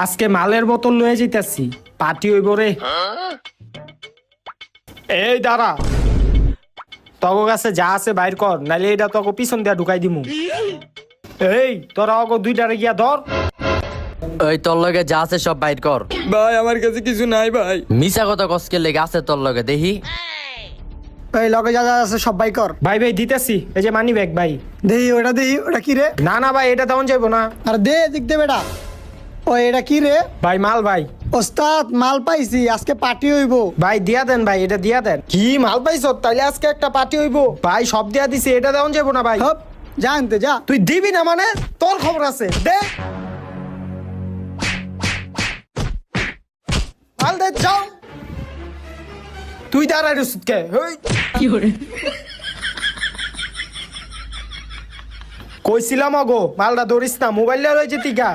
আজকে মালের বোতল লয়ে যাইতাছি, পার্টি হইব রে। এই দাঁড়া, তগো কাছে যা আছে বাইর কর, নাইলে এটা তগো পিছন দিয়া ঢুকাই দিমু। এই তোরা অগো দুইটারে গিয়া ধর। ওই তোর লগে যা আছে সব বাইর কর। ভাই আমার কাছে কিছু নাই ভাই। মিছা কথা কসকে লেগে আছে তোর লগে দেখি। এই লগে যা যা আছে সব বাই কর। ভাই ভাই দিতেছি, এই যে মানি ব্যাগ ভাই। দেহি ওটা কি রে? না না ভাই, এটা তেমন যাইবো না আর দে দিক দে বেটা। ও এটা কি রে? ভাই, মাল ভাই। ওস্তাদ মাল পাইছি, আজকে পার্টি হইব। ভাই দিয়া দেন ভাই, এটা দিয়া দেন। কি মাল পাইছো? তাইলে আজকে একটা পার্টি হইব ভাই, সব দিয়া দিছি, এটা তেমন যাইবো না ভাই। হপ যা আনতে যা। তুই দিবি না মানে? তোর খবর আছে, দে মাল দে, যাও। তুই দাঁড়াই রসুদ কে? কইছিলাম অগো মালটা ধরিস না, মোবাইলটা রয়েছে টিকা।